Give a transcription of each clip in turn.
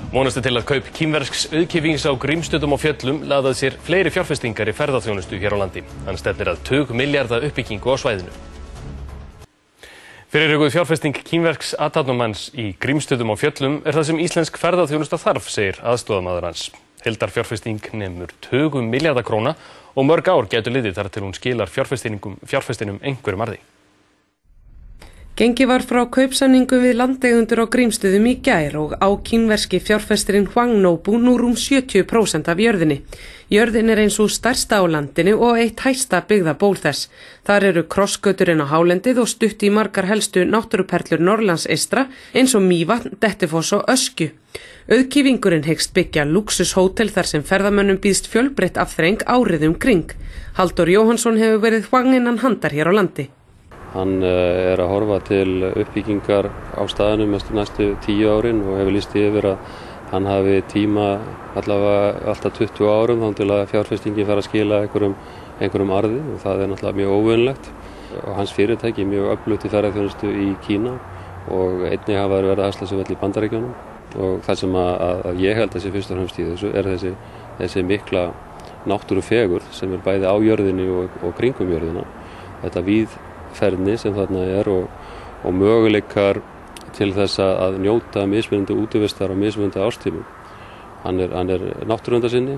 Vonast til að kaup kínversks auðkýfings á Grímsstöðum á Fjöllum laðað sér fleiri fjárfestingar í ferðaþjónustu hér á landi. Hann stefnir að tugmilljarða uppbyggingu á svæðinu. Fyrirhuguð fjárfesting kínversks athafnamanns í Grímsstöðum á Fjöllum það sem íslensk ferðaþjónusta þarf, segir aðstoðarmaður hans. Heildarfjárfesting nemur tugum milljarða króna og mörg ár gætu liðið þar til hún skilar fjárfestinum einhverjum arði. Gengið var frá kaupsamningum við landeigendur á Grímsstöðum í gær og á kínverski fjárfestirinn Huang Nobu nú rúm 70% af jörðinni. Jörðin eins og stærsta á landinu og eitt hæsta byggðaból þess. Þar eru krossgöturinn á hálendið og stutt í margar helstu náttúruperlur Norrlands eystra eins og Mývatn, Dettifoss og Öskju. Auðkýfingurinn hyggst byggja lúxushótel þar sem ferðamönnum býðst fjölbreytt afþreying árið kring. Halldór Jóhannsson hefur verið Huang innan handar hér á landi. Hann að horfa til uppbyggingar á staðnum næstu 10 árin og hefur lýst yfir að hann hafi tíma allavega alltaf 20 árum þá til að fjárfestingin fara að skila einhverjum arði og það er náttúrulega mjög óvenjulegt. Hans fyrirtæki er mjög öflugt í ferðaþjónustu í Kína og einnig hafa verið að hasla sig vel í Bandaríkjunum og það sem að ég held að sé fyrst og fremst í þessu er þessi mikla náttúrufegurð sem er bæði á jörðinni og kringum jörðina. Þetta víðferðni sem þarna er og möguleikar til þess að njóta mismunandi útivistar og mismunandi árstímum. Hann er náttúruverndarsinni,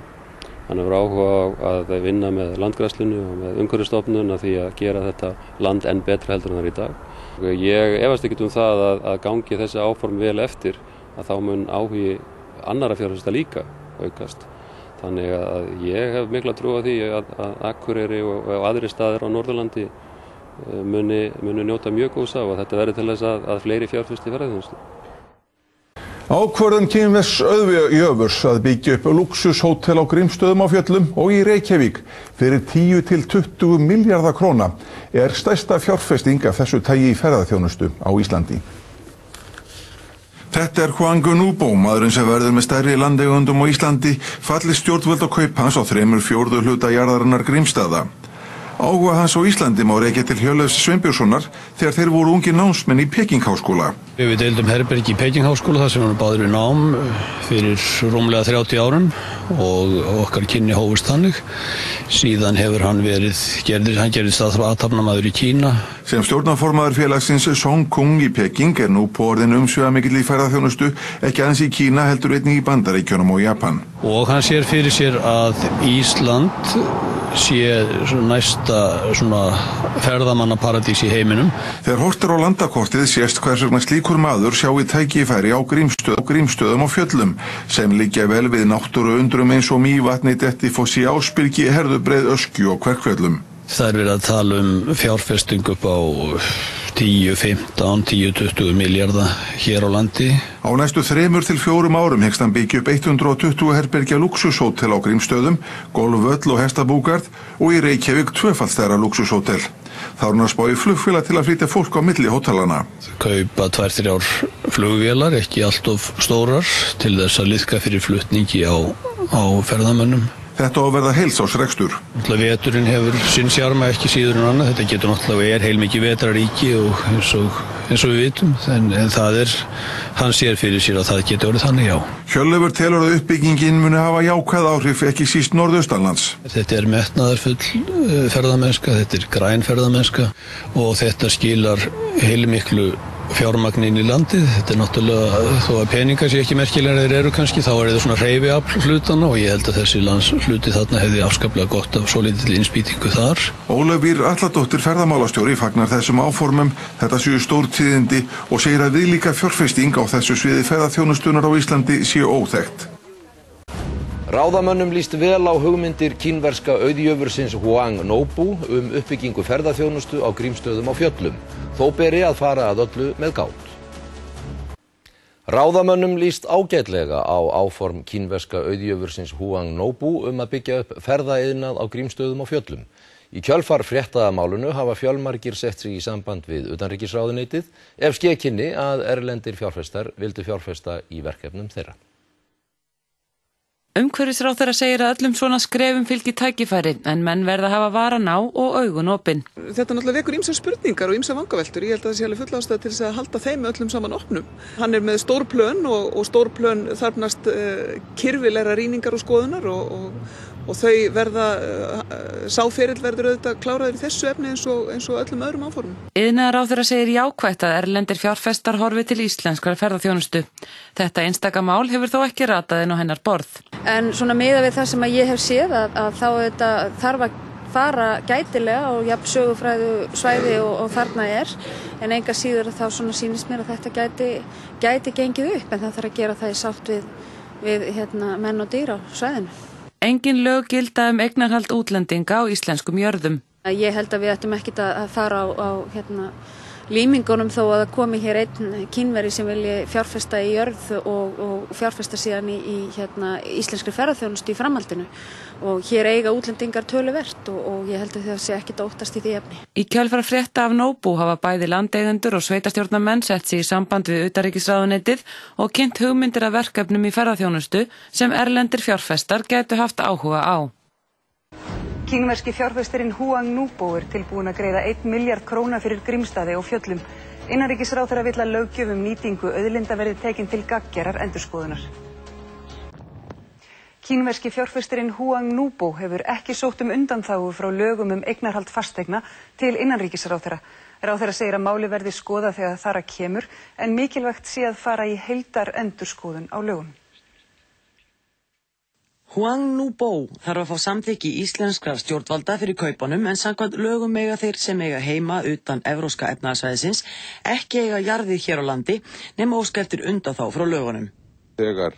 hann hefur áhuga á að vinna með landgræðslunni og með umhverfisstofnun að því að gera þetta land enn betra heldur en það er í dag. Ég efast ekkert það að gangi þessi áform vel eftir að þá mun áhugi annarra fjárfesta líka aukast. Þannig að ég hef mikla trú á því að Akureyri og aðrir staðir á Norðurlandi muni njóta mjög góðs af og þetta verður til þess að fleiri fjárfesti í ferðaþjónustu. Ákvörðun kínversks auðjöfurs að byggja upp lúxushótel á Grímsstöðum á Fjöllum og í Reykjavík fyrir 10 til 20 milljarða króna er stærsta fjárfesting af þessu tagi í ferðaþjónustu á Íslandi. Þetta er Huang Nobu, maðurinn sem verður með stærri landeigendum á Íslandi, falli stjórnvöld á kaup hans á 3/4 hluta jarðarinnar Grímsstaða. Áhuga hans á Íslandi má rekja til Hjörleifs Sveinbjörnssonar þegar þeir voru ungir námsmenn í Pekingháskóla. Við deildum herbergi í Pekingháskóla þar sem hann báður við nám fyrir rúmlega 30 árum og okkar kynni hófust þannig. Síðan hefur hann gerðist athafnamaður í Kína. Sem stjórnarformaður félagsins Song Kung í Peking er nú på orðin umsvifamikill í ferðaþjónustu, ekki aðeins í Kína heldur einnig í Bandaríkjunum og Japan. Og hann sér fyrir sér að Ísland sé næsta ferðamannaparadís í heiminum. Þegar horft er á landakortið sést hvers vegna slíkur maður sjái tækifæri á Grímsstöðum á Fjöllum sem liggja vel við náttúruundrum eins og Mývatni, Dettifossi, Ásbyrgi, Herðubreið, Öskju og Kverkfjöllum. Það er verið að tala fjárfesting upp á 10, 15, 10, 20 milljarða hér á landi. Á næstu 3 til 4 árum hyggst hann byggja upp 120 herbergja lúxushótel á Grímsstöðum, golfvöll og hestabúgarð og í Reykjavík 2-falt stærra lúxushótel. Þá er hann að spá í flugvélar til að flytja fólk á milli hótelana. Kaupa 2-3 flugvélar, ekki alltof stórar, til þess að liðka fyrir flutningi á ferðamönnum. Þetta á að verða heilsársrekstur. Veturinn hefur sinn sjarma ekki síður en annað. Þetta getur náttúrulega heilmikið vetraríki og eins og við vitum. En hann sér fyrir sér að það getur orðið þannig, já. Hjörleifur telur að uppbyggingin muni hafa jákvæð áhrif ekki síst norðaustanlands. Þetta er metnaðarfull ferðamennska, þetta er græn ferðamennska og þetta skilar heilmiklu fjármagn inn í landið. Þetta er náttúrulega, þó að peningar sé ekki merkilega þeir eru kannski, þá er þetta svona hreyfiafl hlutana og ég held að þessi landshluti þarna hefði afskaplega gott af svolítil innspýtingu þar. Ólöf Ýr Atladóttir ferðamálastjóri fagnar þessum áformum, þetta séu stórtíðindi og segir að viðlíka fjárfesting á þessu sviði ferðaþjónustunar á Íslandi séu óþekkt. Ráðamönnum líst vel á hugmyndir kínverska auðjöfursins Huang Nobu uppbyggingu ferðaþjónustu á Grímsstöðum á Fjöllum. Þó beri að fara að öllu með gát. Ráðamönnum líst ágætlega á áform kínverska auðjöfursins Huang Nobu að byggja upp ferðaiðnað á Grímsstöðum á Fjöllum. Í kjölfar fréttaðamálinu hafa fjölmargir sett sig í samband við utanríkisráðuneytið ef skekkinni að erlendir fjárfestar vildu fjárfesta í verkefnum þeirra. Umhverfisráðherra segir að öllum svona skrefum fylgi tækifæri en menn verða að hafa varann á og augun opin. Þetta náttúrulega vekur ýmsar spurningar og ýmsar vangaveltur. Ég held að það sé alveg full ástæða til þess að halda þeim öllum saman opnum. Hann með stór plön og stór plön þarfnast kyrfilegra rýningar og skoðunar og þau verða, sáferill verður auðvitað kláraður í þessu efni eins og öllum öðrum áformum. Iðnaðarráðherra segir jákvætt að erlendir fjárfestar horfi til íslenskrar ferðaþjónustu. Þetta einstaka mál hefur þó ekki ratað inn á hennar borð. En svona miðað við það sem ég hef séð að þá þarf að fara gætilega og jafn sögufræðu svæði og þarna en enga síður að þá svona sýnist mér að þetta gæti gengið upp en það þarf að gera það í sátt við menn og dýr á svæðinu. Engin lög gilda eignarhald útlendinga á íslenskum jörðum. Ég held að við ættum ekkert að fara á límingunum þó að það komi hér einn Kínveri sem vilji fjárfesta í jörð og fjárfesta síðan í íslenskri ferðaþjónustu í framhaldinu og hér eiga útlendingar töluvert og ég held að það sé ekkert að óttast í því efni. Í kjölfar frétta af Nobu hafa bæði landeigendur og sveitarstjórnarmenn sett sig í samband við utanríkisráðuneytið og kynnt hugmyndir af verkefnum í ferðaþjónustu sem erlendir fjárfestar gætu haft áhuga á. Kínverski fjárfestirinn Huang Nobu tilbúin að greiða 1 milljarð króna fyrir Grímsstaði og fjöllum. Innanríkisráðherra vill að löggjöf nýtingu auðlinda verði tekin til gagngerrar endurskoðunar. Kínverski fjárfestirinn Huang Nobu hefur ekki sótt undanþágu frá lögum eignarhald fasteigna til innanríkisráðherra. Ráðherra segir að máli verði skoðað þegar þar að kemur en mikilvægt sé að fara í heildar endurskoðun á lögum. Huang Nobu þarf að fá samþykki íslenskra stjórnvalda fyrir kaupunum en samkvæmt lögum eiga þeir sem eiga heima utan evrópska efnahagssvæðisins ekki eiga jarðir hér á landi nema óska eftir undanþágu frá lögunum. Þegar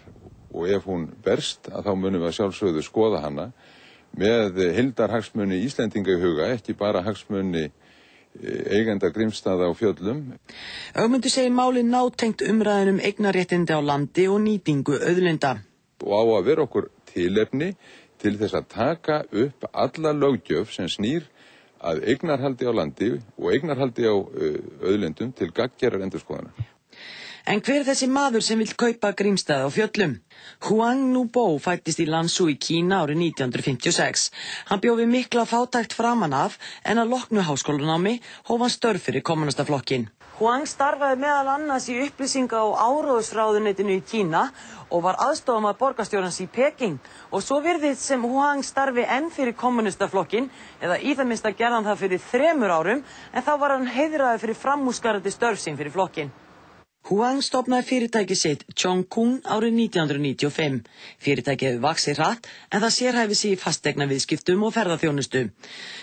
og ef hún berst þá munum við að sjálfsögðu skoða hana með heildarhagsmuni Íslendinga í huga, ekki bara hagsmuni eigenda Grímsstaða á fjöllum. Ögmundur segir málið nátengt umræðunum eignarréttindi á landi og nýtingu auðlinda. Og á að vera okkur tilefni til þess að taka upp alla löggjöf sem snýr að eignarhaldi á landi og eignarhaldi á auðlindum til gagngerrar endurskoðunar. En hver þessi maður sem vill kaupa Grímsstaði á fjöllum? Huang Nobu fæddist í Lanzhou í Kína árið 1956. Hann bjó við mikla fátækt framan af en að loknu háskólanámi hóf hann störf fyrir kommunistaflokkin. Huang starfaði meðal annars í upplýsinga- og áróðsráðuneytinu í Kína og var aðstofamaður borgarstjórans í Peking og svo virðist sem Huang starfi enn fyrir kommunistaflokkin eða í það minnsta gerði hann það fyrir 3 árum en þá var hann heiðraður fyrir framúrskarandi störf sín fyrir flokkin. Huang stofnaði fyrirtæki sitt Chongqing árið 1995. Fyrirtækið hefur vaxið hratt en það sérhæfir sig í fasteignaviðskiptum og ferðaþjónustu.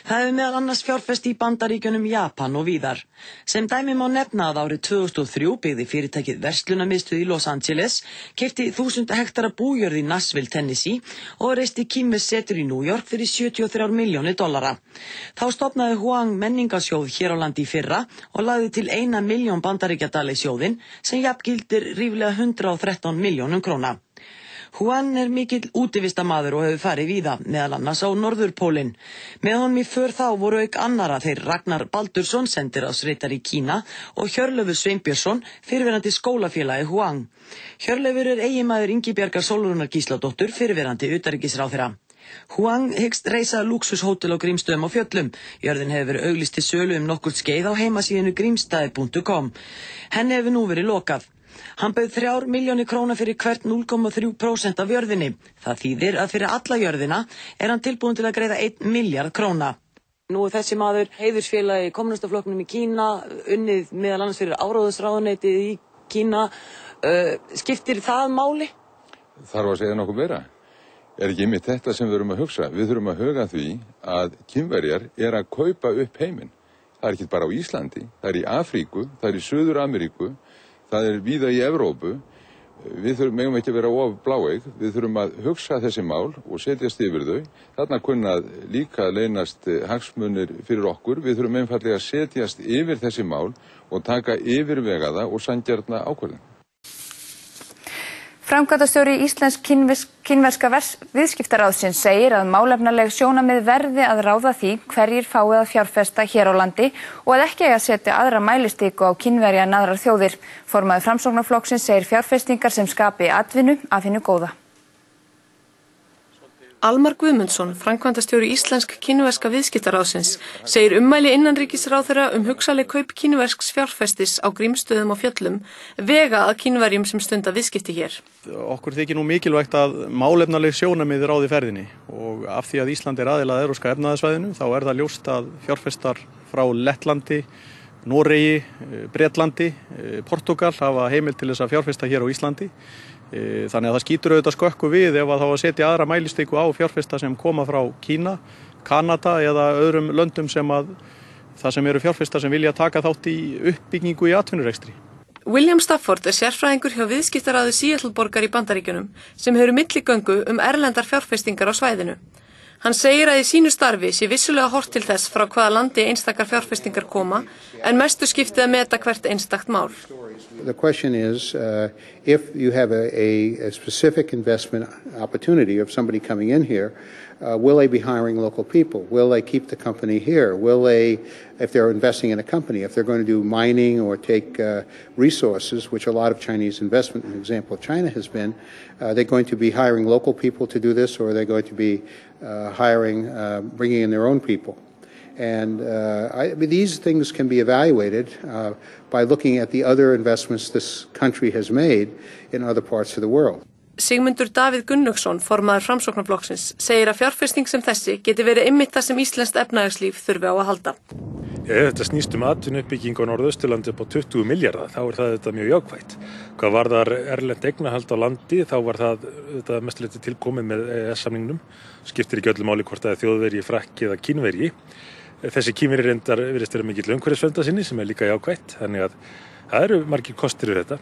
Það hefur meðal annars fjárfest í Bandaríkjunum, Japan og víðar. Sem dæmi má nefna að árið 2003 byggði fyrirtækið verslunarmiðstöð í Los Angeles, keypti 1000 hektara bújörð í Nashville, Tennessee og reisti Kínverssetur í New York fyrir $73 milljónir. Þá stofnaði Huang menningarsjóð hér á landi í fyrra og lagði til 1 milljón bandaríkjadala í sjóðinn sem jafngildir ríflega 113 milljónum króna. Huang mikill útivistamaður og hefur farið víða, meðal annars á Norðurpólinn. Með honum í för þá voru auk annara þeir Ragnar Baldursson, sendiráðsritari í Kína, og Hjörleifur Sveinbjörnsson, fyrrverandi skólafélagi Huang. Hjörleifur eiginmaður Ingibjargar Sólrúnar Gísladóttur, fyrrverandi utanríkisráðherra. Huang hyggst reisa lúxushótel á Grímsstöðum á fjöllum. Jörðin hefur verið auglýst til sölu nokkurt skeið á heimasíðunni grímsstaði.com. Henni hefur nú verið lokað. Hann bauð 3 milljónir króna fyrir hvert 0,3% af jörðinni. Það þýðir að fyrir alla jörðina hann tilbúin til að greiða 1 milljarð króna. Nú þessi maður heiðursfélagi í kommunistaflokknum í Kína, unnið meðal annars fyrir áróðsráðuneytið í Kína. Skiptir það máli? Þarf að segja nokkuð meira. Ekki einmitt þetta sem við þurfum að hugsa. Við þurfum að huga því að Kínverjar að kaupa upp heiminn. Það ekki bara á Íslandi, það í Afríku, það í Suður-Ameríku, það víða í Evrópu. Við megum ekki að vera of bláeygð. Við þurfum að hugsa þessi mál og setjast yfir þau. Þarna kunna líka leynast hagsmunir fyrir okkur. Við þurfum einfaldlega að setjast yfir þessi mál og taka yfirvegaða og sanngjarna ákvörðun. Framkvæmdastjóri Íslensk-kínverska viðskiptaráðsins segir að málefnaleg sjónarmið verði að ráða því hverjir fái að fjárfesta hér á landi og að ekki eiga að setja aðra mælistiku á Kínverja en aðrar þjóðir. Formaður Framsóknarflokksins segir fjárfestingar sem skapi atvinnu af hinu góða. Almar Guðmundsson, framkvæmdastjóri Íslensk-kínverska viðskiptaráðsins, segir ummæli innanríkisráðherra hugsanleg kaup kínversks fjárfestis á Grímsstöðum og Fjöllum vega að Kínverjum sem stunda viðskipti hér. Okkur þykir nú mikilvægt að málefnaleg sjónarmið ráði ferðinni og af því að Ísland aðili að Evrópska efnahagssvæðinu þá það ljóst að fjárfestar frá Lettlandi, Noregi, Bretlandi, Portúgal hafa heimild til þess að fjárfesta hér á Íslandi. Þannig að það skýtur auðvitað skökku við ef að þá að setja aðra mælistiku á fjárfesta sem koma frá Kína, Kanada eða öðrum löndum sem eru fjárfesta sem vilja taka þátt í uppbyggingu í atvinnurekstri. William Stafford sérfræðingur hjá viðskiptaráði Seattle-borgar í Bandaríkjunum sem hefur milligöngu erlendar fjárfestingar á svæðinu. Hann segir að í sínu starfi sé vissulega horft til þess frá hvaða landi einstakar fjárfestingar koma en mestu skiptið að meta hvert einstakt mál. The question is, if you have a specific investment opportunity of somebody coming in here, will they be hiring local people? Will they keep the company here? Will they, if they're investing in a company, if they're going to do mining or take resources, which a lot of Chinese investment, an example of China has been, they're going to be hiring local people to do this, or are they going to be bringing in their own people? And these things can be evaluated by looking at the other investments this country has made in other parts of the world. Sigmundur Davíð Gunnlaugsson, formaður Framsóknarflokksins, segir að fjárfesting sem þessi geti verið einmitt það sem íslenskt efnahagslíf þurfi á að halda. Þetta snýst atvinnuuppbyggingu á Norðausturlandi upp á 20 milljarða, þá það þetta mjög jákvætt. Hvað varðar erlent eignarhald á landi, þá var það mestuleyti tilkomið með EES-samningnum. Skiptir ekki öllu máli hvort það þjóðverji, frakki eða kínverji. Þessi Kínverji reyndar virðist vera mikill umhverfisvernda sinni sem líka jákvætt, þannig að það eru margir kostir við þetta.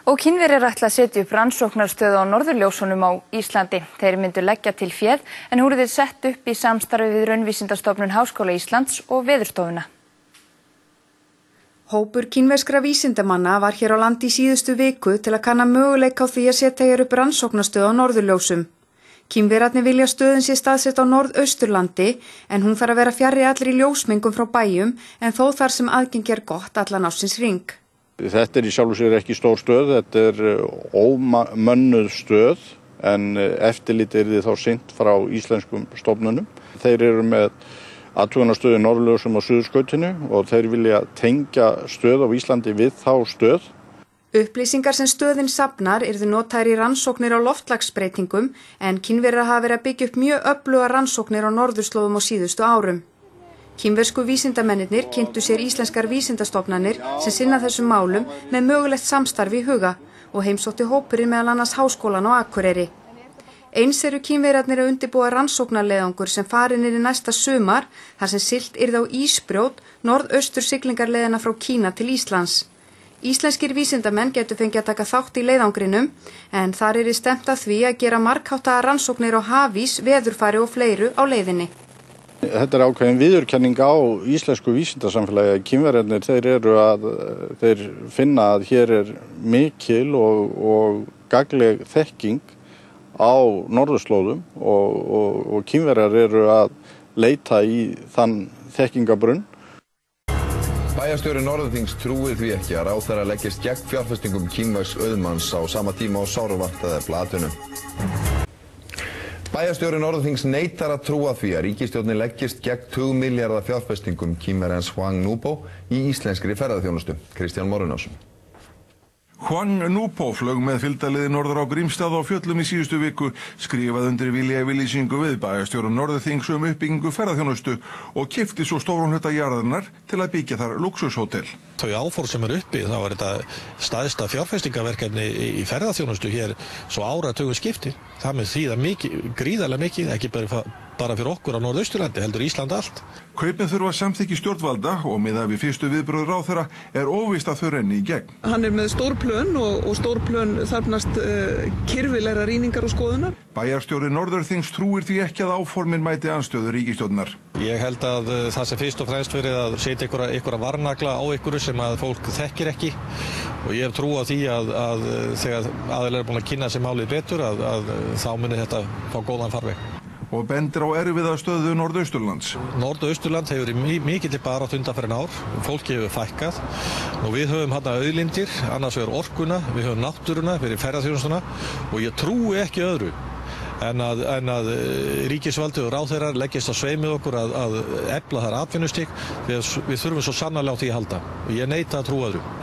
Og Kínverjar ætla að setja upp rannsóknarstöð á norðurljósunum á Íslandi. Þeir myndu leggja til féð en voru þeir sett upp í samstarfi við Raunvísindastofnun Háskóla Íslands og Veðurstofuna. Hópur kínverskra vísindamanna var hér á landi í síðustu viku til að kanna möguleika á því að setja hér upp rannsóknarstöð á norðurljósum. Kínverjarnir vilja stöðin sé staðsett á Norðausturlandi en hún þarf að vera fjarri allri ljósmengum frá bæjum en þó þar sem aðgengi gott allan ársins hring. Þetta í sjálfu sér ekki stór stöð, þetta ómönnuð stöð en eftirlit yrði þá sinnt frá íslenskum stofnunum. Þeir eru með athugunarstöð í norðurljósum á Suðurskautinu og þeir vilja tengja stöð á Íslandi við þá stöð. Upplýsingar sem stöðin safnar yrðu notaðar í rannsóknir á loftslagsbreytingum en Kínverjar hafa verið að byggja upp mjög öfluga rannsóknir á norðurslóðum á síðustu árum. Kínversku vísindamennirnir kynntu sér íslenskar vísindastofnanir sem sinna þessum málum með mögulegt samstarfi í huga og heimsótti hópurinn meðal annars Háskólann á Akureyri. Eins eru Kínverjarnir að undirbúa rannsóknarleiðangur sem farin í næsta sumar þar sem siglt yrði á ísbrjót norðaustur siglingarleiðina frá Kína til Íslands. Íslenskir vísindamenn getur fengið að taka þátt í leiðangrinum en þar yrði stefnt að því að gera margháttaðar rannsóknir á hafís, veðurfari og fleiru á leiðinni. Þetta ákveðin viðurkenning á íslensku vísindasamfélagi. Kínverjarnir þeir finna að hér mikil og gagnleg þekking á norðurslóðum og Kínverjar eru að leita í þann þekkingabrunn. Bæjarstjóri Norðurþings trúir því ekki að ráðherra leggist gegn fjárfestingum kínversks auðmanns á sama tíma og sárvantaði atvinnu. Bæjarstjóri Norðurþings neitar að trúa því að ríkisstjórnin leggist gegn 20 milljarða fjárfestingum Kínverjans Huang Nubo í íslenskri ferðaþjónustu. Kristján Morunásson. Huang Nubo flög með fylgdarliði norður á Grímsstað á Fjöllum í síðustu viku, skrifað undir viljayfirlýsingu við bæjarstjóra Norðurþings uppbyggingu ferðaþjónustu og keypti svo stóran hluta jarðarinnar til að byggja þar lúxushótel. Þau áform sem uppi, þá þetta stærsta fjárfestingarverkefni í ferðaþjónustu hér svo áratugum skipti. Það með því gríðarlega mikið, ekki bara fyrir okkur á Norðausturlandi, heldur Ísland allt. Kaupin þurfa samþykki stjórnvalda og miðað við fyrstu viðbrögð ráðherra óvíst að þau renni í gegn. Hann með stór plön og stór plön þarfnast kyrfilegra rýningar og skoðunar. Bæjarstjóri Norðurþings trúir því ekki að áformin mæti andstöðu ríkisstjórnar. Ég held að það sem fyrst og fremst verið að setja einhverja varnagla á einhverju sem að fólk þekkir ekki og ég hef trú á því að þegar aðilar búin að kynna sér málið betur að þá muni þetta fá góðan farveg. Og bendir á erfiða stöðu Norðausturlands. Norðausturland hefur verið mikilli barátt undanfarin ár, fólki hefur fækkað og við höfum hérna auðlindir, annars vegar orkuna, við höfum náttúruna fyrir ferðaþjónustuna og ég trúi ekki öðru en að ríkisvaldið og ráðherrar leggist á sveif með okkur að efla þar atvinnustig. Við þurfum svo sannarlega á því að halda og ég neita að trúa öðru.